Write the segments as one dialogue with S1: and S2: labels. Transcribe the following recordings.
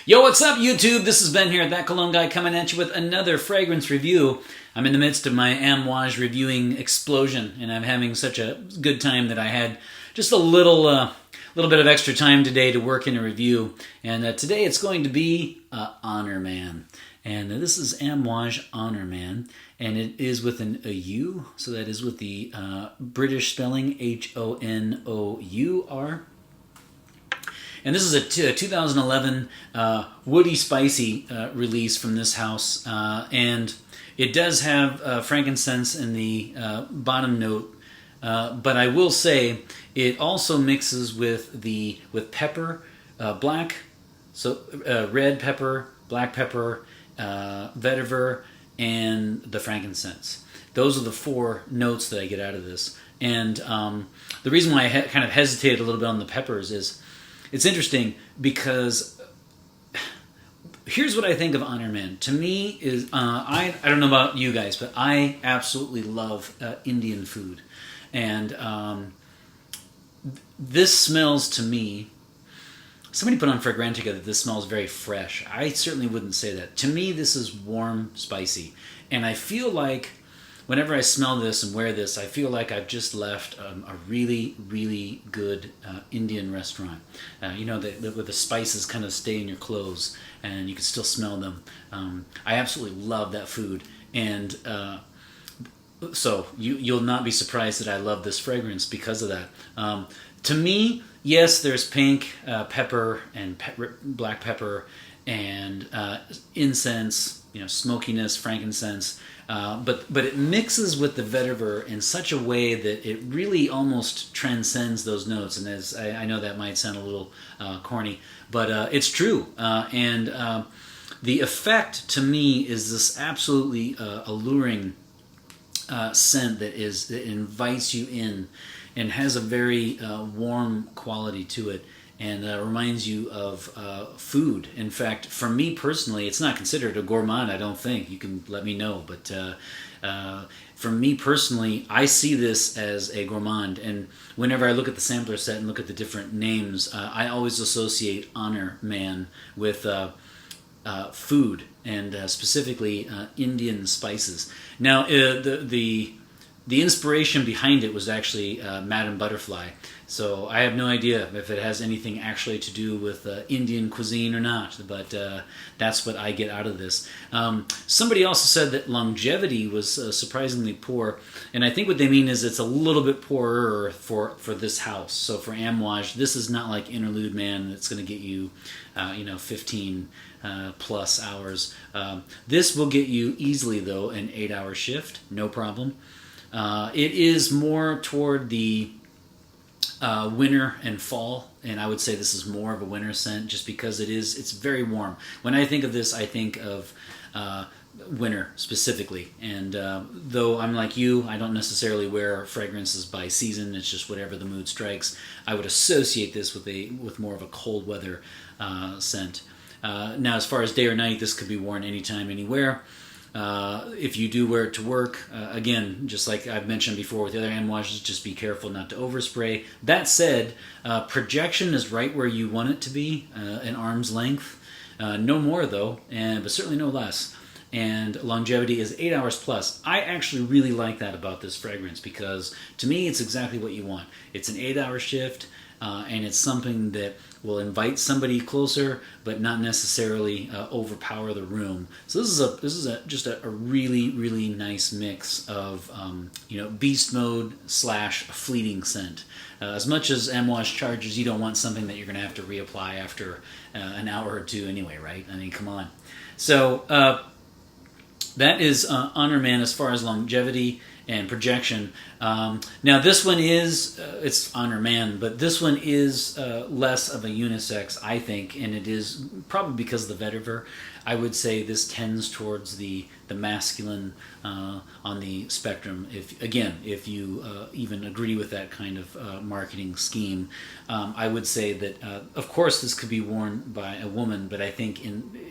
S1: Yo, what's up, YouTube? This is Ben here at That Cologne Guy coming at you with another fragrance review. I'm in the midst of my Amouage reviewing explosion, and I'm having such a good time that I had just a little bit of extra time today to work in a review. And today it's going to be Honor Man. And this is Amouage Honor Man, and it is with a U, so that is with the British spelling, Honour. And this is a 2011 woody spicy release from this house, and it does have frankincense in the bottom note, but I will say it also mixes with pepper, red pepper, black pepper, vetiver, and the frankincense. Those are the four notes that I get out of this. And the reason why I kind of hesitated a little bit on the peppers is it's interesting because here's what I think of Honor Man. To me, is I don't know about you guys, but I absolutely love Indian food, and this smells to me. Somebody put on Fragrantica that this smells very fresh. I certainly wouldn't say that. To me, this is warm, spicy, and I feel like whenever I smell this and wear this, I feel like I've just left a really, really good Indian restaurant. Where the spices kind of stay in your clothes and you can still smell them. I absolutely love that food. And so you'll not be surprised that I love this fragrance because of that. To me, yes, there's pink, pepper, and black pepper, and incense, smokiness, frankincense. But it mixes with the vetiver in such a way that it really almost transcends those notes. And as I know that might sound a little corny, but it's true. And the effect to me is this absolutely alluring scent that invites you in and has a very warm quality to it. And reminds you of food. In fact, for me personally, it's not considered a gourmand, I don't think. You can let me know. But for me personally, I see this as a gourmand. And whenever I look at the sampler set and look at the different names, I always associate Honor Man with food, and specifically Indian spices. Now, the inspiration behind it was actually Madame Butterfly. So I have no idea if it has anything actually to do with Indian cuisine or not, but that's what I get out of this. Somebody also said that longevity was surprisingly poor, and I think what they mean is it's a little bit poorer for this house. So for Amouage, this is not like Interlude Man that's going to get you, 15 plus hours. This will get you easily, though, an 8-hour shift, no problem. It is more toward the winter and fall, and I would say this is more of a winter scent just because it's very warm. When I think of this, I think of winter specifically, and though I'm like you, I don't necessarily wear fragrances by season. It's just whatever the mood strikes. I would associate this with more of a cold weather scent. Now, as far as day or night, this could be worn anytime, anywhere. If you do wear it to work, again, just like I've mentioned before with the other Amouages, just be careful not to overspray. That said, projection is right where you want it to be, an arm's length. No more, though, but certainly no less. And longevity is 8 hours plus. I actually really like that about this fragrance because, to me, it's exactly what you want. It's an 8-hour shift, and it's something that will invite somebody closer, but not necessarily overpower the room. So this is just a really, really nice mix of beast mode / fleeting scent. As much as Amouage charges, you don't want something that you're going to have to reapply after an hour or two anyway, right? I mean, come on. So that is Honor Man as far as longevity and projection. Now this one is, it's Honor Man, but this one is less of a unisex, I think, and it is probably because of the vetiver. I would say this tends towards the masculine on the spectrum. If you even agree with that kind of marketing scheme, I would say that of course this could be worn by a woman, but I think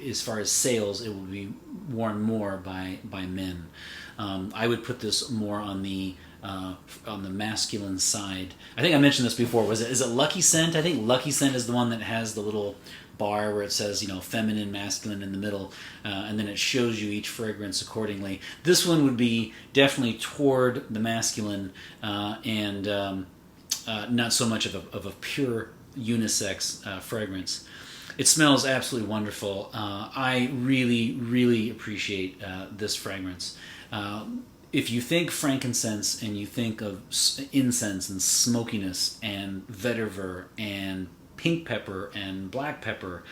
S1: as far as sales, it would be worn more by men. I would put this more on the on the masculine side. I think I mentioned this before. Is it Lucky Scent? I think Lucky Scent is the one that has the little bar where it says, feminine, masculine in the middle, and then it shows you each fragrance accordingly. This one would be definitely toward the masculine, and not so much of a pure unisex fragrance. It smells absolutely wonderful. I really, really appreciate this fragrance. If you think frankincense and you think of incense and smokiness and vetiver and pink pepper and black pepper,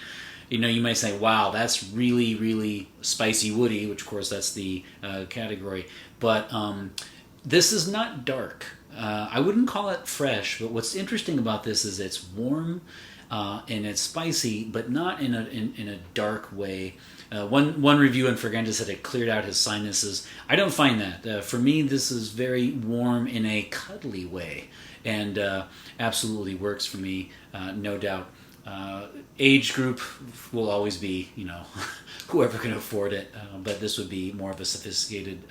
S1: you might say, wow, that's really, really spicy woody, which of course that's the category. But this is not dark. I wouldn't call it fresh, but what's interesting about this is it's warm and it's spicy, but not in a dark way. One review in Fragranza said it cleared out his sinuses. I don't find that. For me, this is very warm in a cuddly way, and absolutely works for me, no doubt. Age group will always be, whoever can afford it, but this would be more of a sophisticated,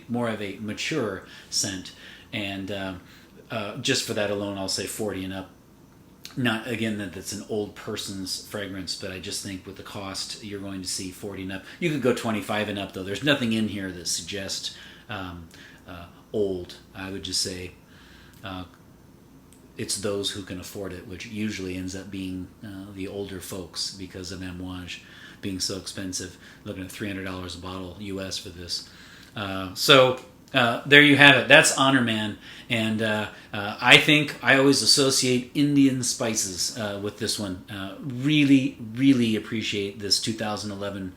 S1: more of a mature scent, and just for that alone, I'll say 40 and up. Not, again, that it's an old person's fragrance, but I just think with the cost, you're going to see 40 and up. You could go 25 and up, though. There's nothing in here that suggests old. I would just say it's those who can afford it, which usually ends up being the older folks because of Amouage being so expensive. Looking at $300 a bottle US for this. So there you have it. That's Honor Man, and I think I always associate Indian spices with this one. Really, really appreciate this 2011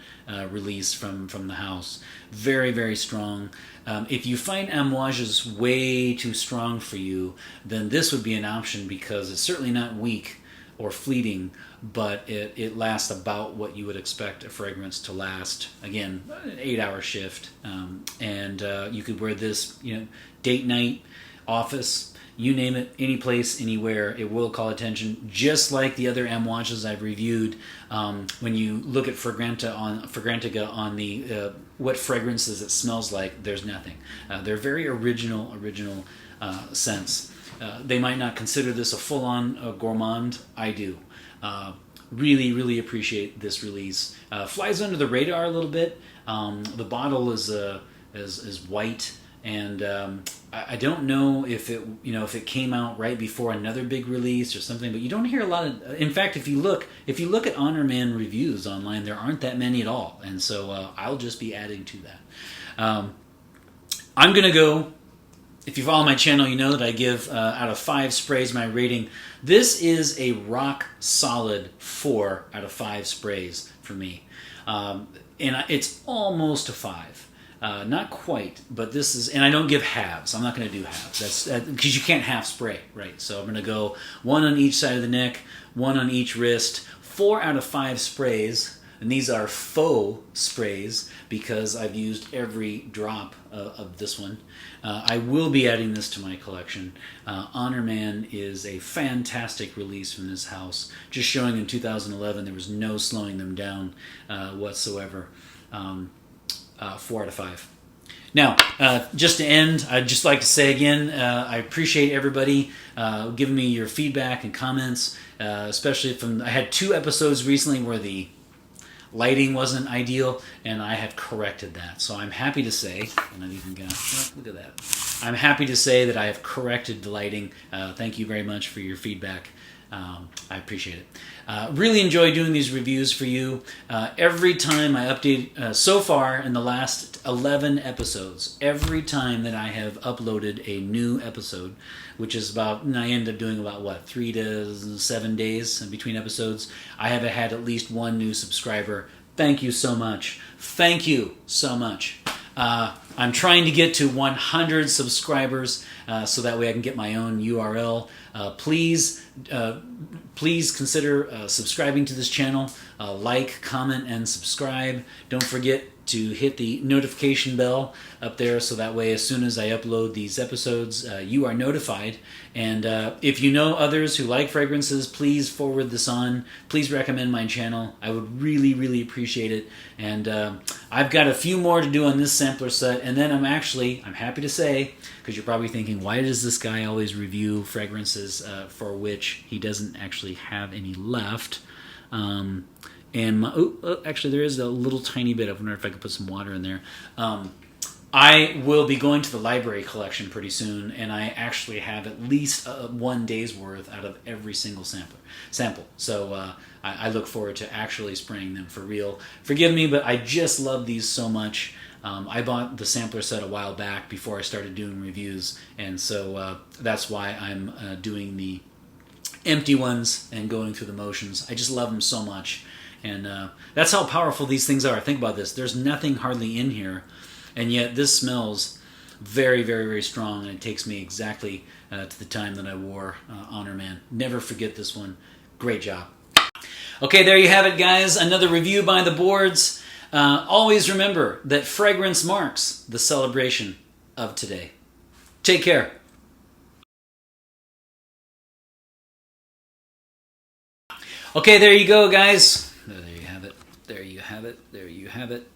S1: release from the house. Very, very strong. If you find Amouages way too strong for you, then this would be an option because it's certainly not weak or fleeting, but it lasts about what you would expect a fragrance to last. Again, an 8-hour shift, and you could wear this, date night, office, you name it, any place, anywhere. It will call attention, just like the other Amouages I've reviewed. When you look at Fragrantica on the what fragrances it smells like, there's nothing. They're very original scents. They might not consider this a full-on gourmand. I do. Really, really appreciate this release. Flies under the radar a little bit. The bottle is white, and I don't know if it came out right before another big release or something. But you don't hear a lot of. In fact, if you look at Honor Man reviews online, there aren't that many at all, and so I'll just be adding to that. I'm gonna go. If you follow my channel, you know that I give out of 5 sprays my rating. This is a rock solid 4 out of 5 sprays for me. And it's almost a 5. Not quite, but this is, and I don't give halves. I'm not going to do halves. That's because you can't half spray, right? So I'm going to go 1 on each side of the neck, 1 on each wrist, 4 out of 5 sprays. And these are faux sprays because I've used every drop of this one. I will be adding this to my collection. Honor Man is a fantastic release from this house. Just showing in 2011 there was no slowing them down whatsoever. 4 out of 5. Now, just to end, I'd just like to say again, I appreciate everybody giving me your feedback and comments, especially I had 2 episodes recently where the lighting wasn't ideal, and I have corrected that. So I'm happy to say, and I've even got, look at that. I'm happy to say that I have corrected the lighting. Thank you very much for your feedback. I appreciate it. Really enjoy doing these reviews for you. Every time I update, so far in the last 11 episodes, every time that I have uploaded a new episode, which is I end up doing about, 3 to 7 days in between episodes, I have had at least 1 new subscriber. Thank you so much. Thank you so much. I'm trying to get to 100 subscribers so that way I can get my own URL. Please consider subscribing to this channel. Like, comment, and subscribe. Don't forget to hit the notification bell up there, so that way as soon as I upload these episodes, you are notified. And if you know others who like fragrances, please forward this on. Please recommend my channel. I would really, really appreciate it. And I've got a few more to do on this sampler set, and then I'm happy to say, because you're probably thinking, why does this guy always review fragrances for which he doesn't actually have any left? Actually, there is a little tiny bit. I wonder if I could put some water in there. I will be going to the library collection pretty soon, and I actually have at least 1 day's worth out of every single sample. So I look forward to actually spraying them for real. Forgive me, but I just love these so much. I bought the sampler set a while back before I started doing reviews, and so that's why I'm doing the empty ones and going through the motions. I just love them so much. And that's how powerful these things are. Think about this. There's nothing hardly in here, and yet this smells very, very, very strong, and it takes me exactly to the time that I wore Honor Man. Never forget this one. Great job. Okay, there you have it, guys. Another review by the boards. Always remember that fragrance marks the celebration of today. Take care. Okay, there you go, guys. There you have it. There you have it. There you have it.